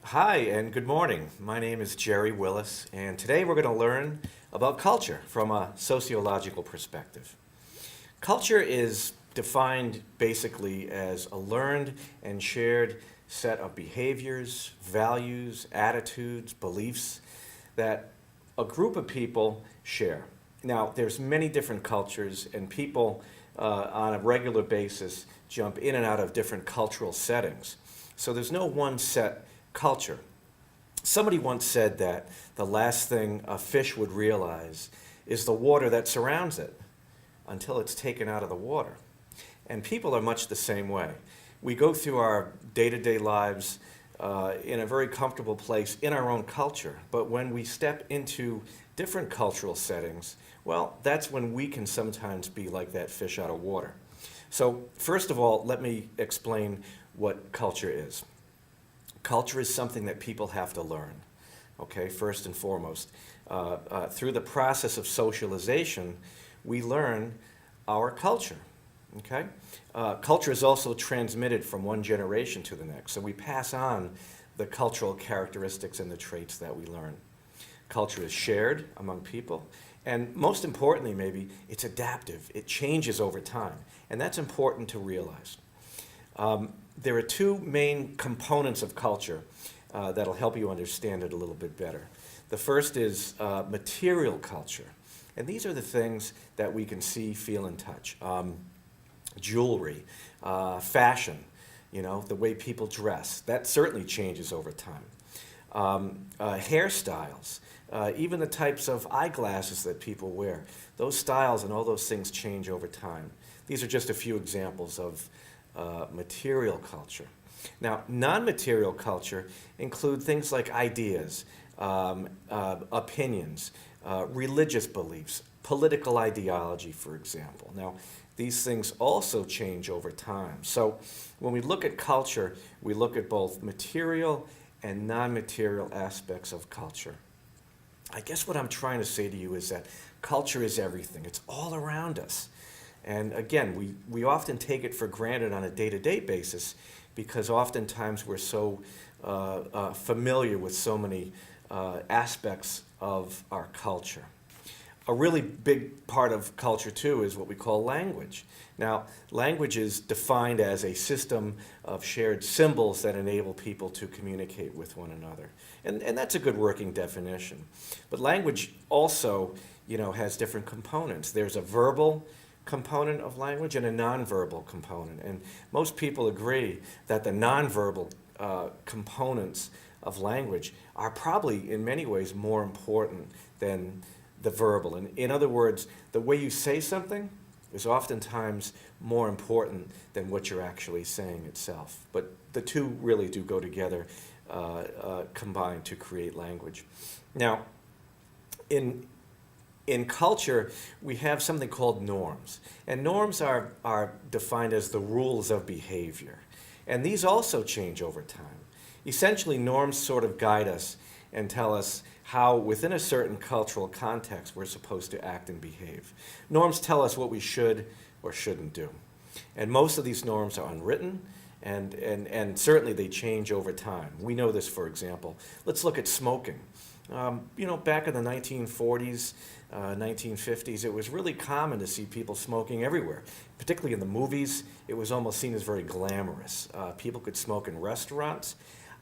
Hi, and good morning. My name is Gerry Willis, and today we're going to learn about culture from a sociological perspective. Culture is defined basically as a learned and shared set of behaviors, values, attitudes, beliefs that a group of people share. Now, there's many different cultures, and people on a regular basis jump in and out of different cultural settings. So there's no one set culture. Somebody once said that the last thing a fish would realize is the water that surrounds it until it's taken out of the water. And people are much the same way. We go through our day-to-day lives in a very comfortable place in our own culture, but when we step into different cultural settings, well, that's when we can sometimes be like that fish out of water. So first of all, let me explain what culture is. Culture is something that people have to learn, okay, first and foremost. Through the process of socialization, we learn our culture, okay? Culture is also transmitted from one generation to the next, so we pass on the cultural characteristics and the traits that we learn. Culture is shared among people, and most importantly, maybe, it's adaptive. It changes over time, and that's important to realize. There are two main components of culture that'll help you understand it a little bit better. The first is material culture, and these are the things that we can see, feel, and touch. Jewelry, fashion, the way people dress, that certainly changes over time. Hairstyles, even the types of eyeglasses that people wear, those styles and all those things change over time. These are just a few examples of material culture. Now, non-material culture include things like ideas, opinions, religious beliefs, political ideology, for example. Now, these things also change over time. So when we look at culture, we look at both material and non-material aspects of culture. I guess what I'm trying to say to you is that culture is everything. It's all around us. And again, we often take it for granted on a day-to-day basis because oftentimes we're so familiar with so many aspects of our culture. A really big part of culture, too, is what we call language. Now, language is defined as a system of shared symbols that enable people to communicate with one another. And that's a good working definition. But language also, has different components. There's a verbal component of language and a nonverbal component. And most people agree that the nonverbal components of language are probably in many ways more important than the verbal. And in other words, the way you say something is oftentimes more important than what you're actually saying itself. But the two really do go together, combined to create language. Now, in culture, we have something called norms. And norms are defined as the rules of behavior. And these also change over time. Essentially, norms sort of guide us and tell us how, within a certain cultural context, we're supposed to act and behave. Norms tell us what we should or shouldn't do. And most of these norms are unwritten, and certainly they change over time. We know this, for example. Let's look at smoking. Back in the 1940s, 1950s, it was really common to see people smoking everywhere. Particularly in the movies, it was almost seen as very glamorous. People could smoke in restaurants.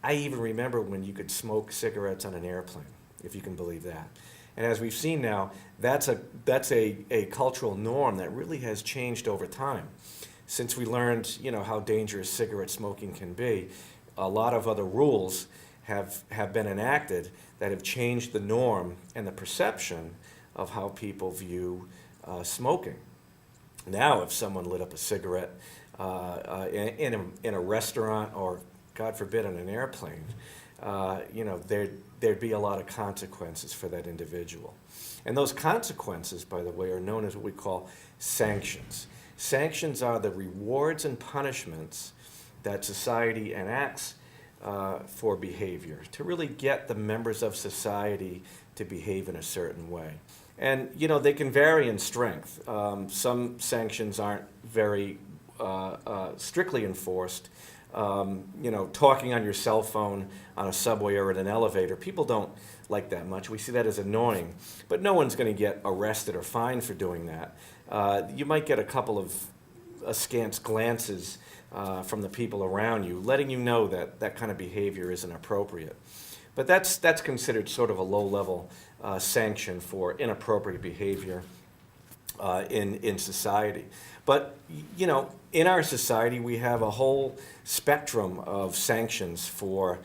I even remember when you could smoke cigarettes on an airplane, if you can believe that. And as we've seen now, that's a cultural norm that really has changed over time. Since we learned, how dangerous cigarette smoking can be, a lot of other rules have been enacted that have changed the norm and the perception of how people view smoking. Now, if someone lit up a cigarette in a restaurant or, God forbid, on an airplane, there'd be a lot of consequences for that individual. And those consequences, by the way, are known as what we call sanctions. Sanctions are the rewards and punishments that society enacts for behavior to really get the members of society to behave in a certain way. And, they can vary in strength. Some sanctions aren't very strictly enforced. talking on your cell phone on a subway or in an elevator. People don't like that much. We see that as annoying. But no one's going to get arrested or fined for doing that. You might get a couple of askance glances from the people around you, letting you know that that kind of behavior isn't appropriate. But that's considered sort of a low-level sanction for inappropriate behavior in society. But, in our society, we have a whole spectrum of sanctions for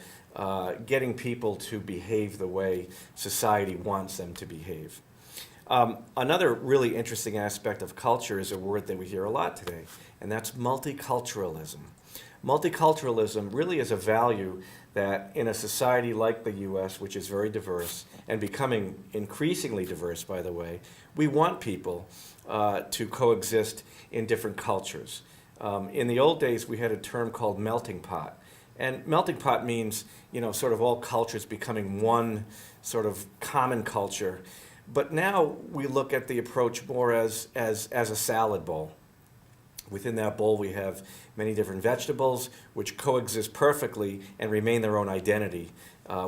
getting people to behave the way society wants them to behave. Another really interesting aspect of culture is a word that we hear a lot today, and that's multiculturalism. Multiculturalism really is a value that in a society like the U.S., which is very diverse and becoming increasingly diverse, by the way, we want people to coexist in different cultures. In the old days, we had a term called melting pot. And melting pot means, sort of all cultures becoming one sort of common culture. But now we look at the approach more as a salad bowl. Within that bowl, we have many different vegetables which coexist perfectly and remain their own identity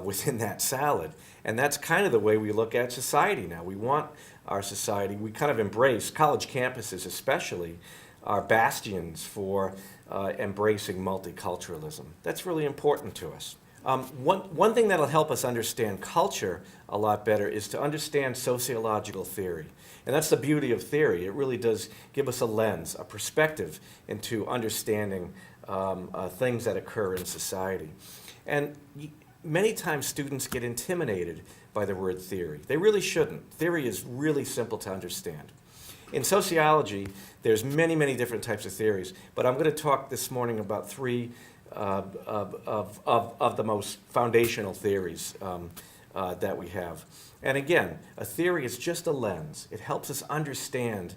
within that salad. And that's kind of the way we look at society now. We want our society, we kind of embrace, college campuses especially, are bastions for embracing multiculturalism. That's really important to us. One thing that'll help us understand culture a lot better is to understand sociological theory. And that's the beauty of theory. It really does give us a lens, a perspective into understanding things that occur in society. And many times students get intimidated by the word theory. They really shouldn't. Theory is really simple to understand. In sociology, there's many, many different types of theories, but I'm going to talk this morning about three of the most foundational theories that we have. And again, a theory is just a lens. It helps us understand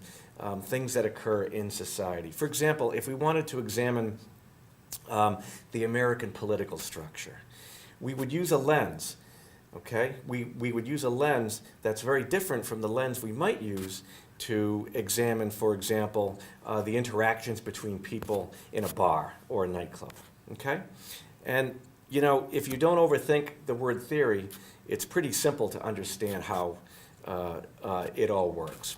things that occur in society. For example, if we wanted to examine the American political structure, we would use a lens. Okay? We would use a lens that's very different from the lens we might use to examine, for example, the interactions between people in a bar or a nightclub. Okay? And, if you don't overthink the word theory, it's pretty simple to understand how it all works.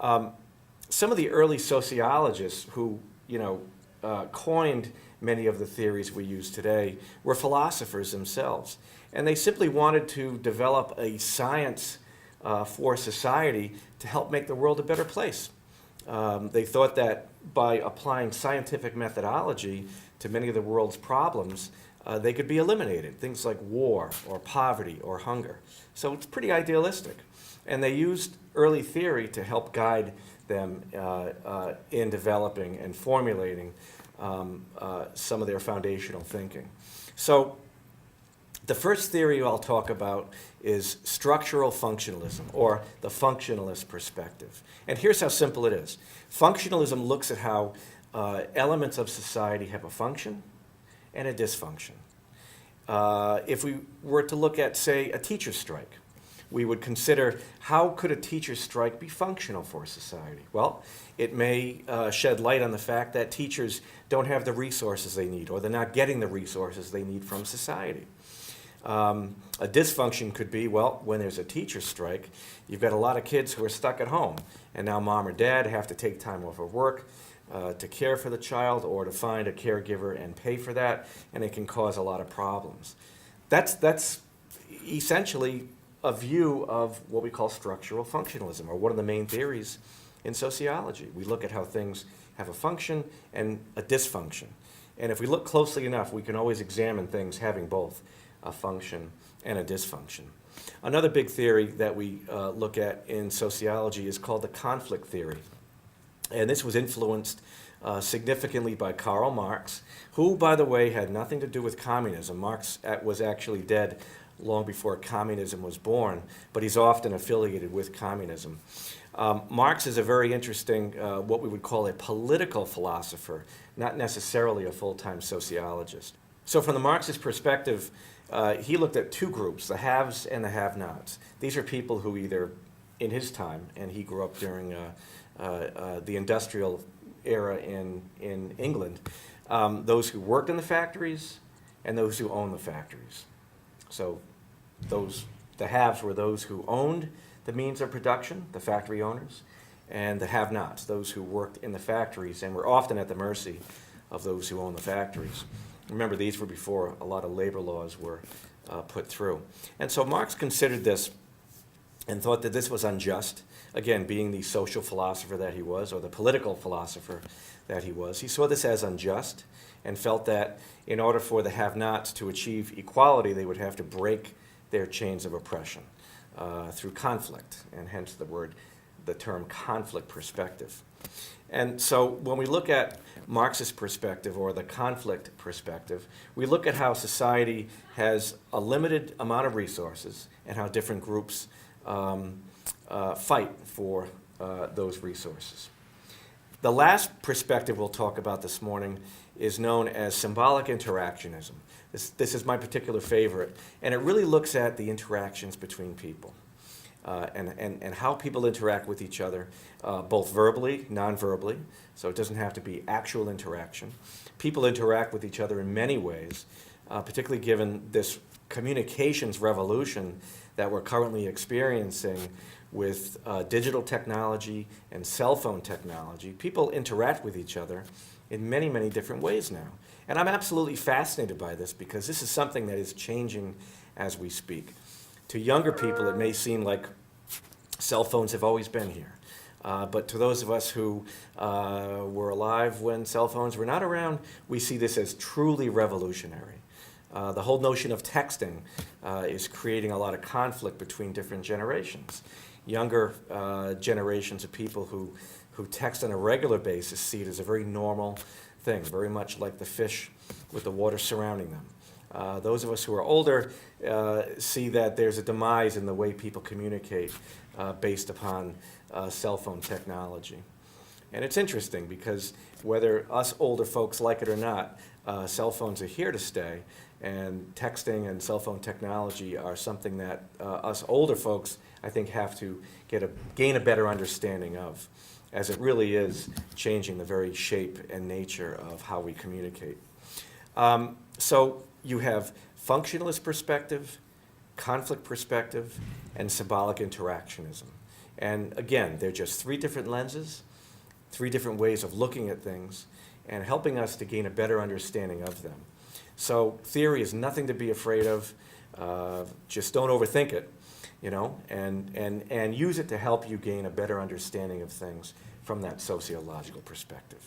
Some of the early sociologists who, coined many of the theories we use today were philosophers themselves. And they simply wanted to develop a science for society to help make the world a better place. They thought that by applying scientific methodology to many of the world's problems, they could be eliminated, things like war or poverty or hunger. So it's pretty idealistic. And they used early theory to help guide them in developing and formulating some of their foundational thinking. So the first theory I'll talk about is structural functionalism, or the functionalist perspective. And here's how simple it is. Functionalism looks at how elements of society have a function and a dysfunction. If we were to look at, say, a teacher strike, we would consider how could a teacher strike be functional for society? Well, it may shed light on the fact that teachers don't have the resources they need, or they're not getting the resources they need from society. A dysfunction could be, well, when there's a teacher strike, you've got a lot of kids who are stuck at home, and now mom or dad have to take time off of work to care for the child or to find a caregiver and pay for that, and it can cause a lot of problems. That's essentially a view of what we call structural functionalism, or one of the main theories in sociology. We look at how things have a function and a dysfunction. And if we look closely enough, we can always examine things having both a function and a dysfunction. Another big theory that we look at in sociology is called the conflict theory. And this was influenced significantly by Karl Marx, who, by the way, had nothing to do with communism. Marx was actually dead long before communism was born, but he's often affiliated with communism. Marx is a very interesting, what we would call a political philosopher, not necessarily a full-time sociologist. So from the Marxist perspective, he looked at two groups, the haves and the have-nots. These are people who either, in his time, and he grew up during the industrial era in England, those who worked in the factories and those who owned the factories. So the haves were those who owned the means of production, the factory owners, and the have-nots, those who worked in the factories and were often at the mercy of those who owned the factories. Remember, these were before a lot of labor laws were put through. And so Marx considered this and thought that this was unjust. Again, being the social philosopher that he was, or the political philosopher that he was, he saw this as unjust and felt that in order for the have-nots to achieve equality, they would have to break their chains of oppression through conflict, and hence the term conflict perspective. And so when we look at Marx's perspective, or the conflict perspective, we look at how society has a limited amount of resources and how different groups fight for those resources. The last perspective we'll talk about this morning is known as symbolic interactionism. This is my particular favorite, and it really looks at the interactions between people and how people interact with each other, both verbally, non-verbally, so it doesn't have to be actual interaction. People interact with each other in many ways, particularly given this communications revolution that we're currently experiencing with digital technology and cell phone technology. People interact with each other in many, many different ways now. And I'm absolutely fascinated by this because this is something that is changing as we speak. To younger people, it may seem like cell phones have always been here. But to those of us who were alive when cell phones were not around, we see this as truly revolutionary. The whole notion of texting is creating a lot of conflict between different generations. Younger generations of people who text on a regular basis see it as a very normal thing, very much like the fish with the water surrounding them. Those of us who are older see that there's a demise in the way people communicate based upon cell phone technology. And it's interesting because whether us older folks like it or not, cell phones are here to stay, and texting and cell phone technology are something that us older folks, I think, have to gain a better understanding of, as it really is changing the very shape and nature of how we communicate. So you have functionalist perspective, conflict perspective, and symbolic interactionism. And again, they're just three different lenses, three different ways of looking at things, and helping us to gain a better understanding of them. So theory is nothing to be afraid of. Just don't overthink it, and use it to help you gain a better understanding of things from that sociological perspective.